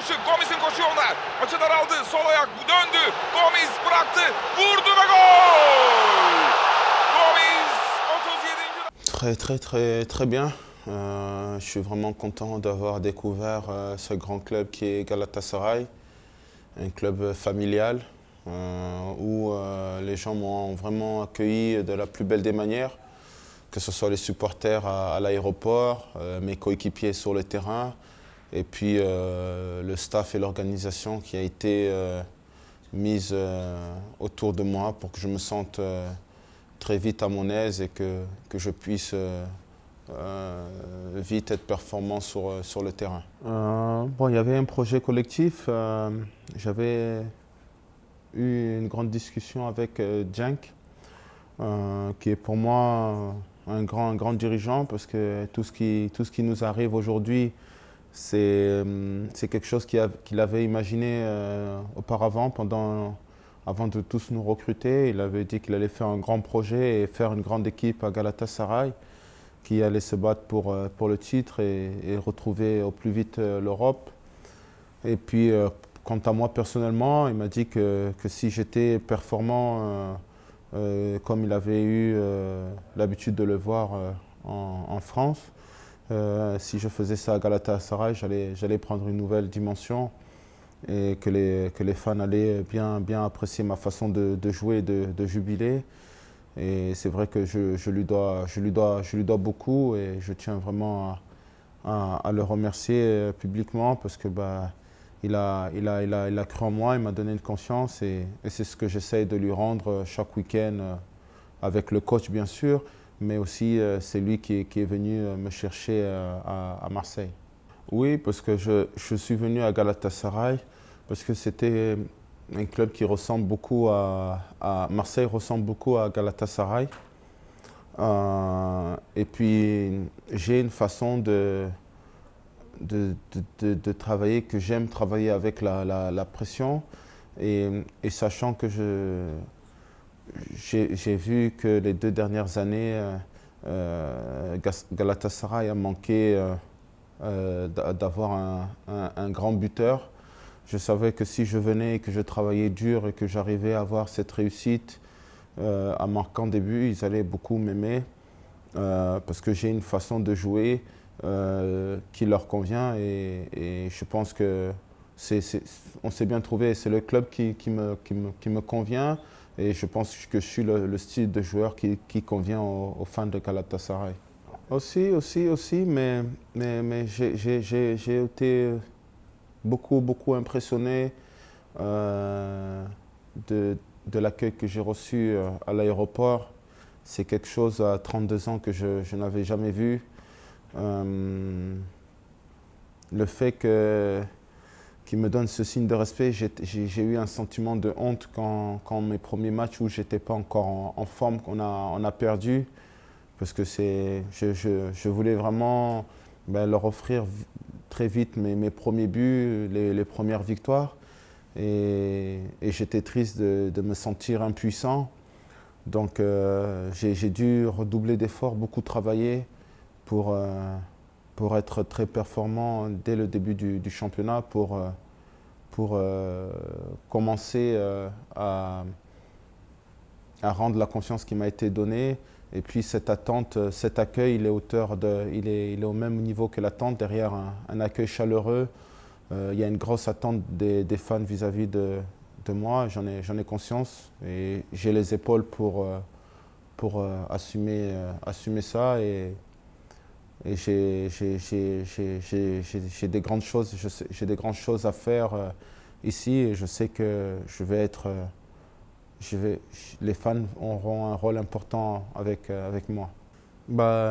karşı Gomis'in koşu yoluna. Maçı daraldı. Sol ayak döndü. Gomis bıraktı. Vurdu ve gol! Gomis 37. Très bien. Je suis vraiment content d'avoir découvert ce grand club qui est Galatasaray, un club familial où les gens m'ont vraiment accueilli de la plus belle des manières, que ce soit les supporters à l'aéroport, mes coéquipiers sur le terrain, et puis le staff et l'organisation qui a été mise autour de moi pour que je me sente très vite à mon aise et que je puisse vite être performant sur le terrain. Bon, il y avait un projet collectif. J'avais eu une grande discussion avec Cenk, qui est pour moi un grand dirigeant, parce que tout ce qui nous arrive aujourd'hui, c'est quelque chose qu'il avait imaginé auparavant, avant de tous nous recruter. Il avait dit qu'il allait faire un grand projet et faire une grande équipe à Galatasaray, qui allait se battre pour le titre et retrouver au plus vite l'Europe. Et puis, quant à moi personnellement, il m'a dit que si j'étais performant comme il avait eu l'habitude de le voir en France, si je faisais ça à Galatasaray, j'allais prendre une nouvelle dimension et que les fans allaient bien apprécier ma façon de jouer, de jubiler. Et c'est vrai que je lui dois beaucoup et je tiens vraiment à le remercier publiquement parce que il a cru en moi, il m'a donné une confiance et c'est ce que j'essaye de lui rendre chaque week-end avec le coach bien sûr, mais aussi c'est lui qui est venu me chercher à Marseille. Oui, parce que je suis venu à Galatasaray parce que c'était un club qui ressemble beaucoup à Marseille, ressemble beaucoup à Galatasaray. Et puis j'ai une façon de travailler que j'aime travailler avec la pression et sachant que j'ai vu que les 2 dernières années Galatasaray a manqué d'avoir un grand buteur. Je savais que si je venais et que je travaillais dur et que j'arrivais à avoir cette réussite en marquant des buts, ils allaient beaucoup m'aimer parce que j'ai une façon de jouer qui leur convient et je pense que on s'est bien trouvé. C'est le club qui me convient et je pense que je suis le style de joueur qui convient aux fans de Galatasaray. Aussi, mais j'ai été beaucoup impressionné de l'accueil que j'ai reçu à l'aéroport. C'est quelque chose à 32 ans que je n'avais jamais vu. Le fait qu'il me donne ce signe de respect, j'ai eu un sentiment de honte quand mes premiers matchs où je n'étais pas encore en forme, qu'on a perdu. Parce que je voulais vraiment leur offrir très vite mes premiers buts, les premières victoires. Et j'étais triste de me sentir impuissant. Donc j'ai dû redoubler d'efforts, beaucoup travailler pour être très performant dès le début du championnat, pour commencer à rendre la confiance qui m'a été donnée. Et puis cette attente, cet accueil, il est au même niveau que l'attente, derrière un accueil chaleureux. Il y a une grosse attente des fans vis-à-vis de moi, j'en ai conscience et j'ai les épaules pour assumer ça et j'ai des grandes choses à faire ici et je sais que les fans auront un rôle important avec moi.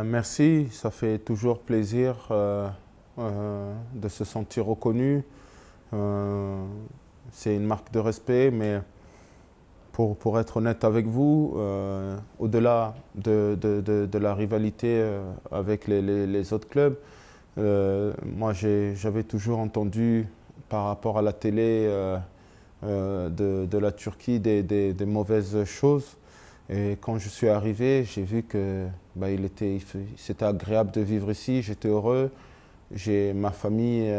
Merci, ça fait toujours plaisir de se sentir reconnu. C'est une marque de respect, mais pour être honnête avec vous, au-delà de la rivalité avec les autres clubs, moi j'avais toujours entendu par rapport à la télé de la Turquie des mauvaises choses. Et quand je suis arrivé, j'ai vu que c'était agréable de vivre ici, j'étais heureux. Ma famille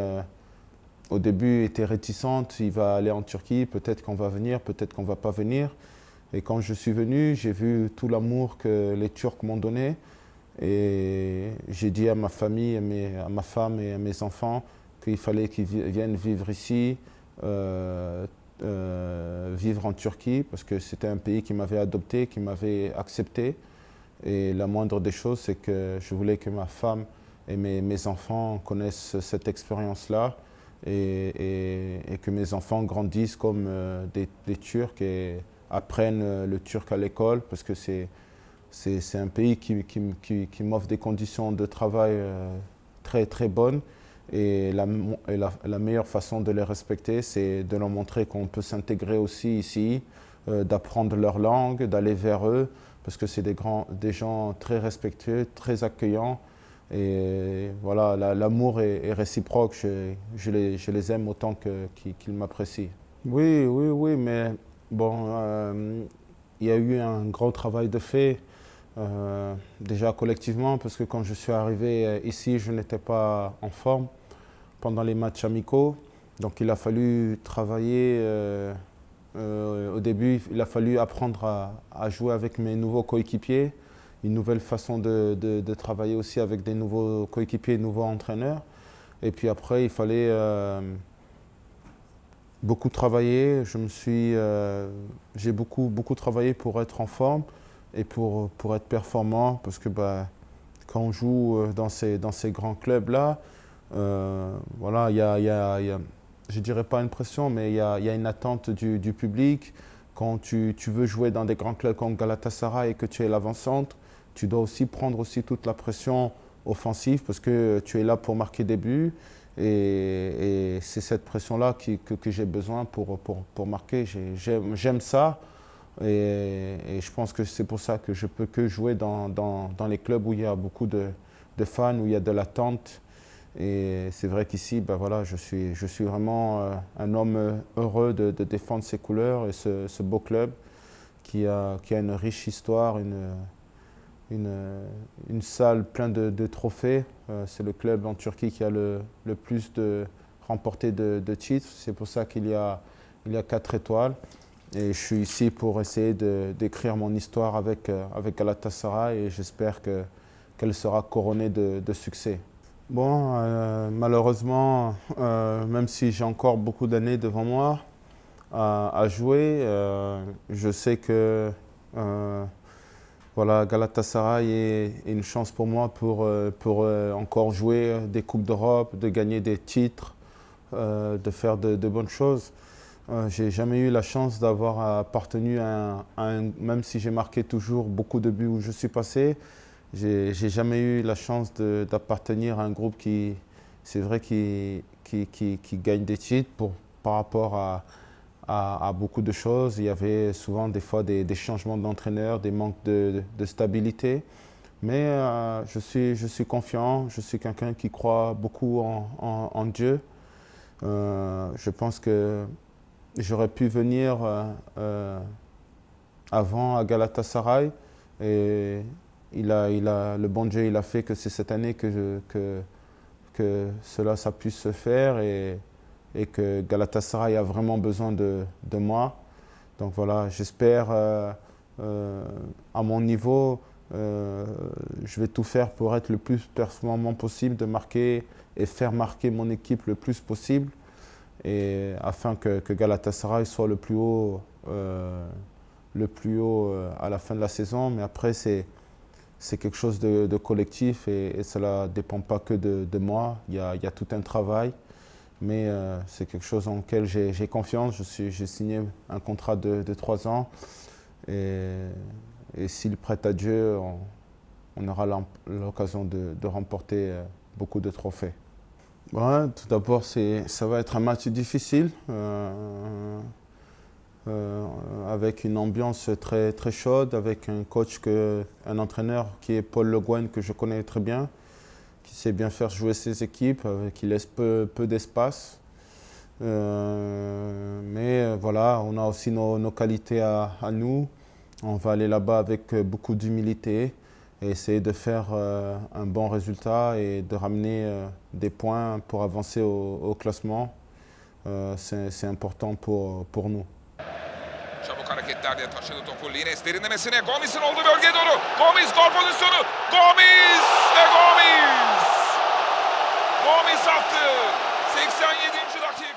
au début était réticente, il va aller en Turquie, peut-être qu'on va venir, peut-être qu'on ne va pas venir. Et quand je suis venu, j'ai vu tout l'amour que les Turcs m'ont donné. Et j'ai dit à ma famille, à ma femme et à mes enfants qu'il fallait qu'ils viennent vivre ici, vivre en Turquie, parce que c'était un pays qui m'avait adopté, qui m'avait accepté. Et la moindre des choses, c'est que je voulais que ma femme et mes enfants connaissent cette expérience-là et que mes enfants grandissent comme des Turcs et apprennent le turc à l'école, parce que c'est un pays qui m'offre des conditions de travail très, très bonnes. Et la meilleure façon de les respecter, c'est de leur montrer qu'on peut s'intégrer aussi ici, d'apprendre leur langue, d'aller vers eux, parce que c'est des gens très respectueux, très accueillants. Et voilà, l'amour est réciproque. Je les aime autant qu'ils m'apprécient. Oui, oui, oui, mais bon, il y a eu un grand travail de fait. Déjà collectivement, parce que quand je suis arrivé ici, je n'étais pas en forme pendant les matchs amicaux. Donc il a fallu travailler. Au début, il a fallu apprendre à jouer avec mes nouveaux coéquipiers, une nouvelle façon de travailler aussi avec des nouveaux coéquipiers, nouveaux entraîneurs. Et puis après, il fallait beaucoup travailler. J'ai beaucoup travaillé pour être en forme et pour être performant, parce que quand on joue dans ces grands clubs-là, voilà, je dirais pas une pression, mais il y a une attente du public. Quand tu veux jouer dans des grands clubs comme Galatasaray et que tu es l'avant-centre, tu dois aussi prendre aussi toute la pression offensive, parce que tu es là pour marquer des buts. Et c'est cette pression-là que j'ai besoin pour marquer. J'aime ça. Et je pense que c'est pour ça que je peux que jouer dans les clubs où il y a beaucoup de fans, où il y a de l'attente. Et c'est vrai qu'ici, voilà, je suis vraiment un homme heureux de défendre ses couleurs et ce beau club qui a une riche histoire, une salle pleine de trophées. C'est le club en Turquie qui a le plus remporté de titres. C'est pour ça qu'il y a 4 étoiles. Et je suis ici pour essayer d'écrire mon histoire avec Galatasaray, et j'espère qu'elle sera couronnée de succès. Bon, malheureusement, même si j'ai encore beaucoup d'années devant moi à jouer, je sais que voilà, Galatasaray est une chance pour moi pour encore jouer des Coupes d'Europe, de gagner des titres, de faire de bonnes choses. J'ai jamais eu la chance d'avoir appartenu même si j'ai marqué toujours beaucoup de buts où je suis passé, j'ai jamais eu la chance d'appartenir à un groupe c'est vrai, qui gagne des titres par rapport à beaucoup de choses. Il y avait souvent des fois des changements d'entraîneur, des manques de stabilité. Mais je suis confiant, je suis quelqu'un qui croit beaucoup en Dieu. Je pense que j'aurais pu venir avant à Galatasaray, et le bon Dieu, il a fait que c'est cette année que ça puisse se faire, et que Galatasaray a vraiment besoin de moi. Donc voilà, j'espère à mon niveau, je vais tout faire pour être le plus performant possible, de marquer et faire marquer mon équipe le plus possible, et afin que Galatasaray soit le plus haut à la fin de la saison. Mais après, c'est quelque chose de collectif, et cela ne dépend pas que de moi. Il y a tout un travail, mais c'est quelque chose en lequel j'ai confiance. J'ai signé un contrat de 3 ans, et s'il prête à Dieu, on aura l'occasion de remporter beaucoup de trophées. Ouais, tout d'abord, ça va être un match difficile, avec une ambiance très, très chaude, avec un entraîneur qui est Paul Le Guen, que je connais très bien, qui sait bien faire jouer ses équipes, qui laisse peu d'espace. Mais voilà, on a aussi nos qualités à nous. On va aller là-bas avec beaucoup d'humilité et essayer de faire un bon résultat et de ramener des points pour avancer au classement. c'est important pour nous. Çabuk hareketlerle taşıdı topu Lines derinlemesine. Gomis'in olduğu bölgeye doğru. Gomis gol pozisyonu. Gomis ve Gomis. Gomis attı. 87. dakika.